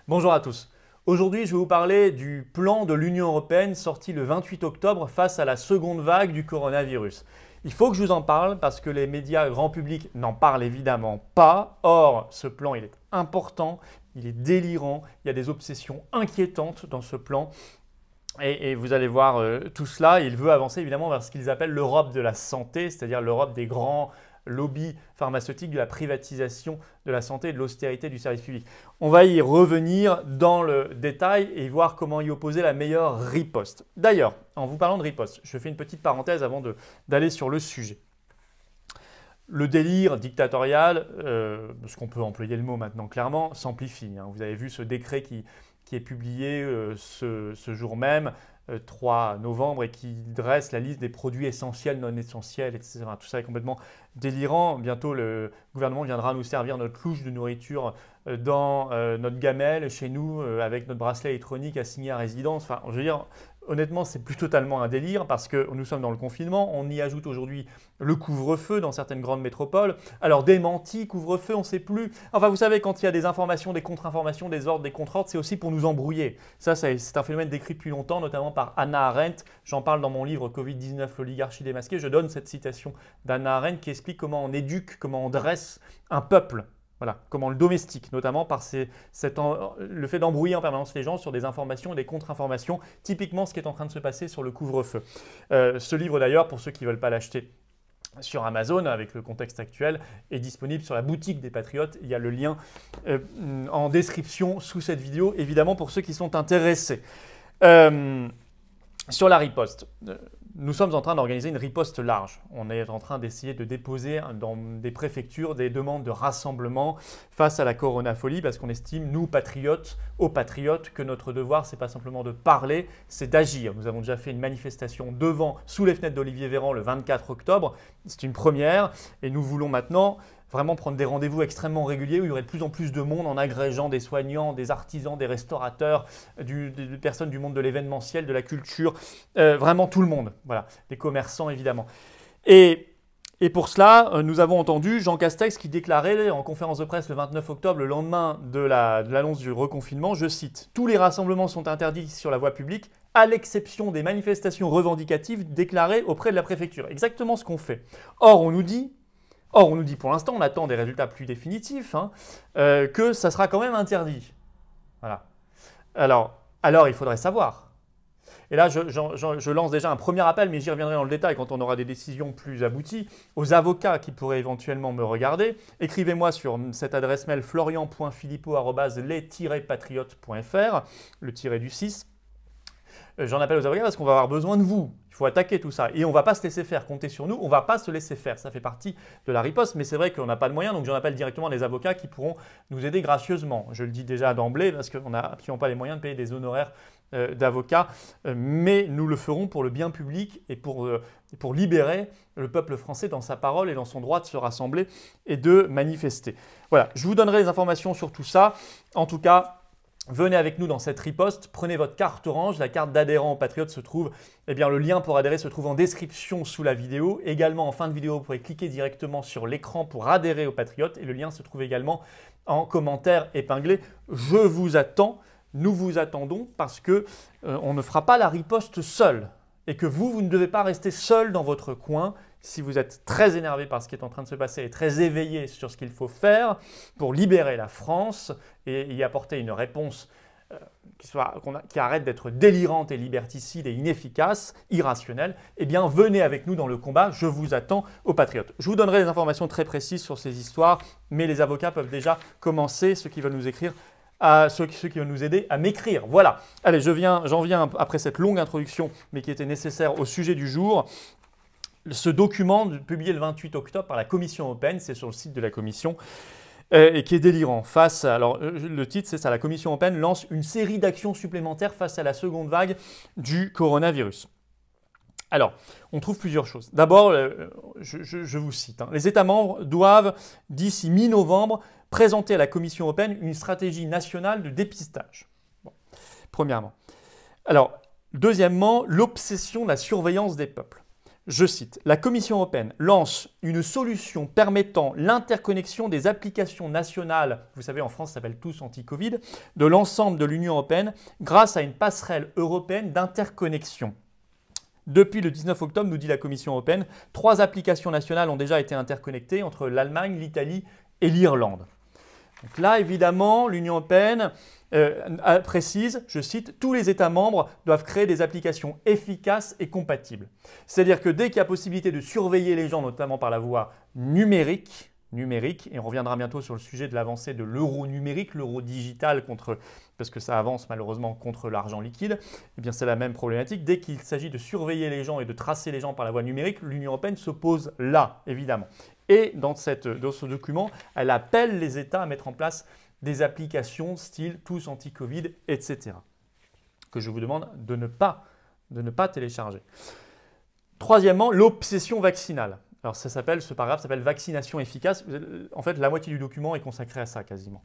Bonjour à tous. Aujourd'hui, je vais vous parler du plan de l'Union européenne sorti le 28 octobre face à la seconde vague du coronavirus. Il faut que je vous en parle parce que les médias grand public n'en parlent évidemment pas. Or, ce plan, il est important, il est délirant, il y a des obsessions inquiétantes dans ce plan. Et vous allez voir tout cela. Il veut avancer évidemment vers ce qu'ils appellent l'Europe de la santé, c'est-à-dire l'Europe des grands lobbies pharmaceutiques, de la privatisation de la santé et de l'austérité du service public. On va y revenir dans le détail et voir comment y opposer la meilleure riposte. D'ailleurs, en vous parlant de riposte, je fais une petite parenthèse avant d'aller sur le sujet. Le délire dictatorial, parce qu'on peut employer le mot maintenant clairement, s'amplifie. Vous avez vu ce décret qui est publié ce jour même, 3 novembre, et qui dresse la liste des produits essentiels, non essentiels, etc. Tout ça est complètement délirant. Bientôt, le gouvernement viendra nous servir notre louche de nourriture dans notre gamelle, chez nous, avec notre bracelet électronique assigné à résidence. Enfin, je veux dire, honnêtement, c'est plus totalement un délire parce que nous sommes dans le confinement. On y ajoute aujourd'hui le couvre-feu dans certaines grandes métropoles. Alors, démenti, couvre-feu, on ne sait plus. Enfin, vous savez, quand il y a des informations, des contre-informations, des ordres, des contre-ordres, c'est aussi pour nous embrouiller. Ça, c'est un phénomène décrit depuis longtemps, notamment par Hannah Arendt. J'en parle dans mon livre Covid-19, l'oligarchie démasquée. Je donne cette citation d'Hannah Arendt qui explique comment on éduque, comment on dresse un peuple. Voilà, comment on le domestique, notamment par le fait d'embrouiller en permanence les gens sur des informations et des contre-informations, typiquement ce qui est en train de se passer sur le couvre-feu. Ce livre d'ailleurs, pour ceux qui ne veulent pas l'acheter sur Amazon, avec le contexte actuel, est disponible sur la boutique des Patriotes. Il y a le lien en description sous cette vidéo, évidemment pour ceux qui sont intéressés. Sur la riposte, nous sommes en train d'organiser une riposte large. On est en train d'essayer de déposer dans des préfectures des demandes de rassemblement face à la coronafolie parce qu'on estime, nous, patriotes, aux patriotes, que notre devoir, ce n'est pas simplement de parler, c'est d'agir. Nous avons déjà fait une manifestation sous les fenêtres d'Olivier Véran le 24 octobre. C'est une première et nous voulons maintenant vraiment prendre des rendez-vous extrêmement réguliers où il y aurait de plus en plus de monde en agrégeant des soignants, des artisans, des restaurateurs, des personnes du monde de l'événementiel, de la culture, vraiment tout le monde, voilà, des commerçants évidemment. Et pour cela, nous avons entendu Jean Castex qui déclarait en conférence de presse le 29 octobre, le lendemain de l'annonce du reconfinement, je cite « Tous les rassemblements sont interdits sur la voie publique, à l'exception des manifestations revendicatives déclarées auprès de la préfecture. » Exactement ce qu'on fait. Or, on nous dit pour l'instant, on attend des résultats plus définitifs, que ça sera quand même interdit. Voilà. Alors il faudrait savoir. Et là, je lance déjà un premier appel, mais j'y reviendrai dans le détail quand on aura des décisions plus abouties, aux avocats qui pourraient éventuellement me regarder. Écrivez-moi sur cette adresse mail florian.philippot@les-patriotes.fr, le tiré du 6. J'en appelle aux avocats parce qu'on va avoir besoin de vous. Il faut attaquer tout ça. Et on ne va pas se laisser faire. Comptez sur nous, on ne va pas se laisser faire. Ça fait partie de la riposte, mais c'est vrai qu'on n'a pas de moyens, donc j'en appelle directement les avocats qui pourront nous aider gracieusement. Je le dis déjà d'emblée parce qu'on n'a absolument pas les moyens de payer des honoraires d'avocats, mais nous le ferons pour le bien public et pour libérer le peuple français dans sa parole et dans son droit de se rassembler et de manifester. Voilà, je vous donnerai les informations sur tout ça. En tout cas, venez avec nous dans cette riposte, prenez votre carte orange, la carte d'adhérent aux Patriotes se trouve, le lien pour adhérer se trouve en description sous la vidéo. Également en fin de vidéo, vous pourrez cliquer directement sur l'écran pour adhérer aux Patriotes et le lien se trouve également en commentaire épinglé. Je vous attends, nous vous attendons parce que on ne fera pas la riposte seul et que vous ne devez pas rester seul dans votre coin. Si vous êtes très énervé par ce qui est en train de se passer et très éveillé sur ce qu'il faut faire pour libérer la France et y apporter une réponse qui arrête d'être délirante et liberticide et inefficace, irrationnelle, venez avec nous dans le combat, je vous attends aux Patriotes. Je vous donnerai des informations très précises sur ces histoires, mais les avocats peuvent déjà commencer, ceux qui veulent nous écrire, ceux qui veulent nous aider à m'écrire. Voilà. Allez, j'en viens après cette longue introduction, mais qui était nécessaire au sujet du jour. Ce document publié le 28 octobre par la Commission européenne, c'est sur le site de la Commission, et qui est délirant. Le titre, c'est ça, la Commission européenne lance une série d'actions supplémentaires face à la seconde vague du coronavirus. Alors, on trouve plusieurs choses. D'abord, je vous cite, les États membres doivent, d'ici mi-novembre, présenter à la Commission européenne une stratégie nationale de dépistage. Bon, premièrement. Alors, deuxièmement, l'obsession de la surveillance des peuples. Je cite, « La Commission européenne lance une solution permettant l'interconnexion des applications nationales, vous savez en France ça s'appelle tous anti-Covid, de l'ensemble de l'Union européenne grâce à une passerelle européenne d'interconnexion. Depuis le 19 octobre, nous dit la Commission européenne, 3 applications nationales ont déjà été interconnectées entre l'Allemagne, l'Italie et l'Irlande. » Donc là, évidemment, l'Union européenne précise, je cite, « Tous les États membres doivent créer des applications efficaces et compatibles. » C'est-à-dire que dès qu'il y a possibilité de surveiller les gens, notamment par la voie numérique, et on reviendra bientôt sur le sujet de l'avancée de l'euro numérique, l'euro digital, parce que ça avance malheureusement contre l'argent liquide, eh bien c'est la même problématique. Dès qu'il s'agit de surveiller les gens et de tracer les gens par la voie numérique, l'Union européenne s'oppose là, évidemment. Et dans ce document, elle appelle les États à mettre en place des applications style tous anti-Covid, etc. que je vous demande de ne pas télécharger. Troisièmement, l'obsession vaccinale. Alors ce paragraphe s'appelle « Vaccination efficace ». En fait, la moitié du document est consacrée à ça quasiment.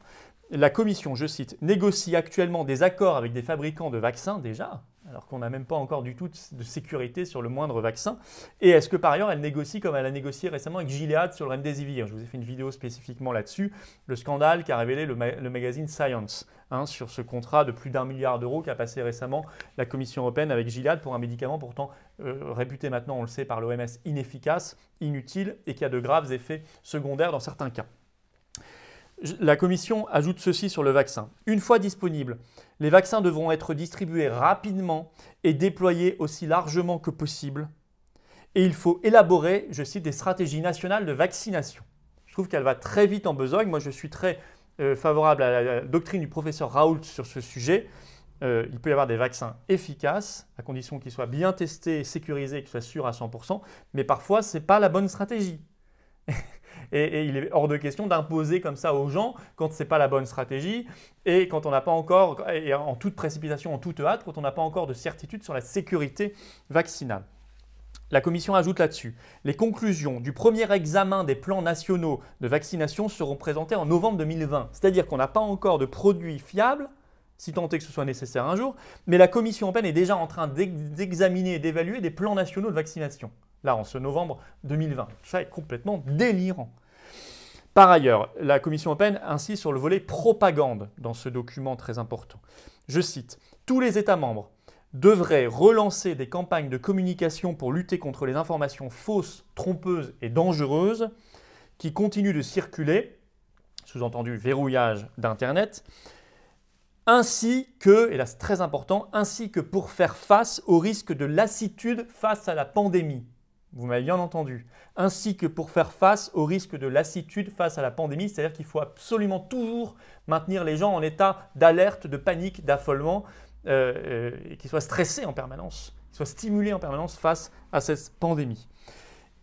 La Commission, je cite, « négocie actuellement des accords avec des fabricants de vaccins déjà », alors qu'on n'a même pas encore du tout de sécurité sur le moindre vaccin. Et est-ce que par ailleurs, elle négocie comme elle a négocié récemment avec Gilead sur le Remdesivir? Je vous ai fait une vidéo spécifiquement là-dessus, le scandale qu'a révélé le magazine Science sur ce contrat de plus d'1 milliard d'euros qu'a passé récemment la Commission européenne avec Gilead pour un médicament pourtant réputé maintenant, on le sait, par l'OMS inefficace, inutile et qui a de graves effets secondaires dans certains cas. La Commission ajoute ceci sur le vaccin. Une fois disponibles, les vaccins devront être distribués rapidement et déployés aussi largement que possible. Et il faut élaborer, je cite, des stratégies nationales de vaccination. Je trouve qu'elle va très vite en besogne. Moi, je suis très favorable à la doctrine du professeur Raoult sur ce sujet. Il peut y avoir des vaccins efficaces, à condition qu'ils soient bien testés, sécurisés, qu'ils soient sûrs à 100%, mais parfois, ce n'est pas la bonne stratégie. Et il est hors de question d'imposer comme ça aux gens quand ce n'est pas la bonne stratégie et quand on n'a pas encore, et en toute précipitation, en toute hâte, quand on n'a pas encore de certitude sur la sécurité vaccinale. La Commission ajoute là-dessus, les conclusions du premier examen des plans nationaux de vaccination seront présentées en novembre 2020. C'est-à-dire qu'on n'a pas encore de produits fiables, si tant est que ce soit nécessaire un jour, mais la Commission européenne est déjà en train d'examiner et d'évaluer des plans nationaux de vaccination. Là, en ce novembre 2020. Ça est complètement délirant. Par ailleurs, la Commission européenne insiste sur le volet propagande dans ce document très important. Je cite, « Tous les États membres devraient relancer des campagnes de communication pour lutter contre les informations fausses, trompeuses et dangereuses qui continuent de circuler, sous-entendu verrouillage d'Internet, ainsi que, et là c'est très important, ainsi que pour faire face au risque de lassitude face à la pandémie. » Vous m'avez bien entendu. Ainsi que pour faire face au risque de lassitude face à la pandémie, c'est-à-dire qu'il faut absolument toujours maintenir les gens en état d'alerte, de panique, d'affolement, et qu'ils soient stressés en permanence, qu'ils soient stimulés en permanence face à cette pandémie.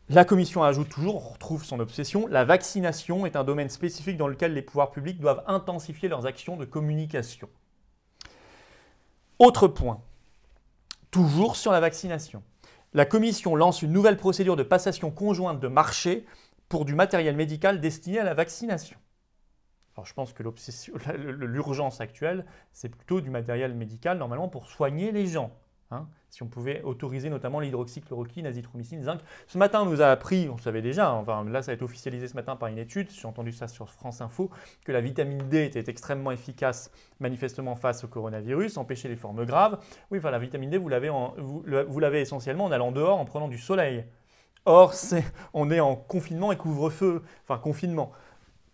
La Commission ajoute toujours, on retrouve son obsession, la vaccination est un domaine spécifique dans lequel les pouvoirs publics doivent intensifier leurs actions de communication. Autre point, toujours sur la vaccination. La Commission lance une nouvelle procédure de passation conjointe de marché pour du matériel médical destiné à la vaccination. Alors je pense que l'urgence actuelle, c'est plutôt du matériel médical normalement pour soigner les gens. Si on pouvait autoriser notamment l'hydroxychloroquine, azithromycine, zinc. Ce matin, on nous a appris, on le savait déjà, enfin là ça a été officialisé ce matin par une étude, j'ai entendu ça sur France Info, que la vitamine D était extrêmement efficace manifestement face au coronavirus, empêcher les formes graves. Oui, enfin la vitamine D, vous l'avez essentiellement en allant dehors, en prenant du soleil. Or, on est en confinement et couvre-feu, enfin confinement.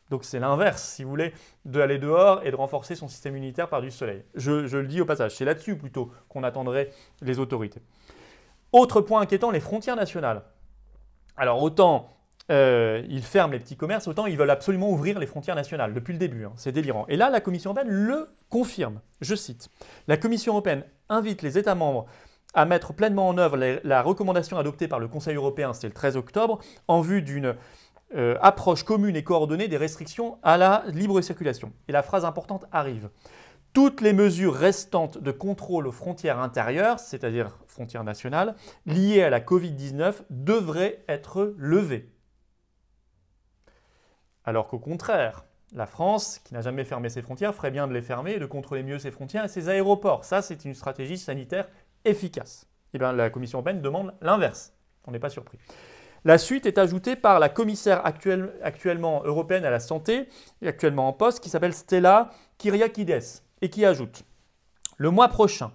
Donc c'est l'inverse, si vous voulez, d'aller dehors et de renforcer son système immunitaire par du soleil. Je le dis au passage, c'est là-dessus plutôt qu'on attendrait les autorités. Autre point inquiétant, les frontières nationales. Alors autant ils ferment les petits commerces, autant ils veulent absolument ouvrir les frontières nationales depuis le début. C'est délirant. Et là, la Commission européenne le confirme. Je cite, « La Commission européenne invite les États membres à mettre pleinement en œuvre la recommandation adoptée par le Conseil européen, c'était le 13 octobre, en vue d'une approche commune et coordonnée des restrictions à la libre circulation. » Et la phrase importante arrive. « Toutes les mesures restantes de contrôle aux frontières intérieures, c'est-à-dire frontières nationales, liées à la Covid-19 devraient être levées. » Alors qu'au contraire, la France, qui n'a jamais fermé ses frontières, ferait bien de les fermer et de contrôler mieux ses frontières et ses aéroports. Ça, c'est une stratégie sanitaire efficace. Et bien, la Commission européenne demande l'inverse. On n'est pas surpris. La suite est ajoutée par la commissaire actuellement européenne à la santé, et actuellement en poste, qui s'appelle Stella Kyriakides, et qui ajoute « Le mois prochain,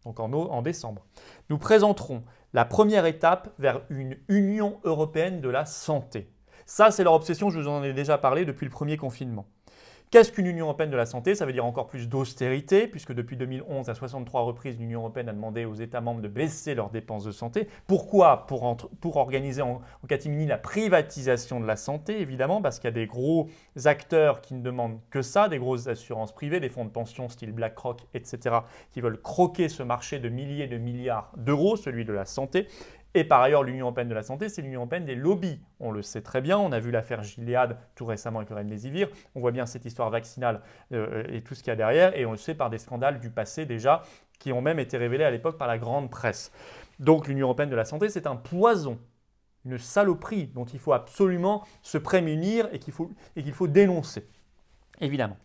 donc en décembre, nous présenterons la première étape vers une Union européenne de la santé. » Ça, c'est leur obsession, je vous en ai déjà parlé depuis le premier confinement. Qu'est-ce qu'une Union européenne de la santé? Ça veut dire encore plus d'austérité, puisque depuis 2011, à 63 reprises, l'Union européenne a demandé aux États membres de baisser leurs dépenses de santé. Pourquoi? Pour organiser en catimini la privatisation de la santé, évidemment, parce qu'il y a des gros acteurs qui ne demandent que ça, des grosses assurances privées, des fonds de pension style BlackRock, etc., qui veulent croquer ce marché de milliers de milliards d'euros, celui de la santé. Et par ailleurs, l'Union européenne de la santé, c'est l'Union européenne des lobbies. On le sait très bien, on a vu l'affaire Gilead tout récemment avec le Remdesivir. On voit bien cette histoire vaccinale et tout ce qu'il y a derrière. Et on le sait par des scandales du passé déjà, qui ont même été révélés à l'époque par la grande presse. Donc l'Union européenne de la santé, c'est un poison, une saloperie dont il faut absolument se prémunir et qu'il faut dénoncer, évidemment.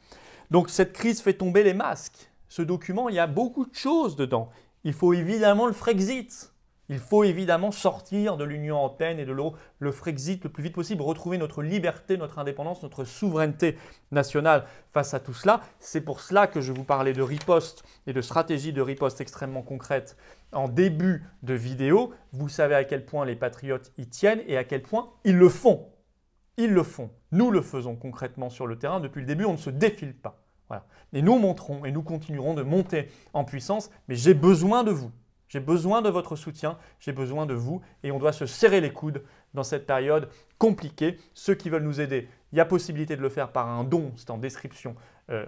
Donc cette crise fait tomber les masques. Ce document, il y a beaucoup de choses dedans. Il faut évidemment le Frexit. Il faut évidemment sortir de l'Union européenne et de l'euro, le Frexit le plus vite possible, retrouver notre liberté, notre indépendance, notre souveraineté nationale face à tout cela. C'est pour cela que je vous parlais de riposte et de stratégie de riposte extrêmement concrète en début de vidéo. Vous savez à quel point les patriotes y tiennent et à quel point ils le font. Ils le font. Nous le faisons concrètement sur le terrain. Depuis le début, on ne se défile pas. Voilà. Et nous monterons et nous continuerons de monter en puissance, mais j'ai besoin de vous. J'ai besoin de votre soutien, j'ai besoin de vous et on doit se serrer les coudes dans cette période compliquée. Ceux qui veulent nous aider, il y a possibilité de le faire par un don, c'est en description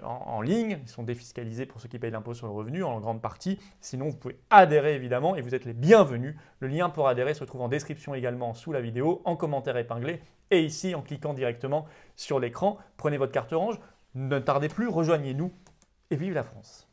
en ligne. Ils sont défiscalisés pour ceux qui payent l'impôt sur le revenu en grande partie. Sinon, vous pouvez adhérer évidemment et vous êtes les bienvenus. Le lien pour adhérer se trouve en description également sous la vidéo, en commentaire épinglé et ici en cliquant directement sur l'écran. Prenez votre carte orange, ne tardez plus, rejoignez-nous et vive la France!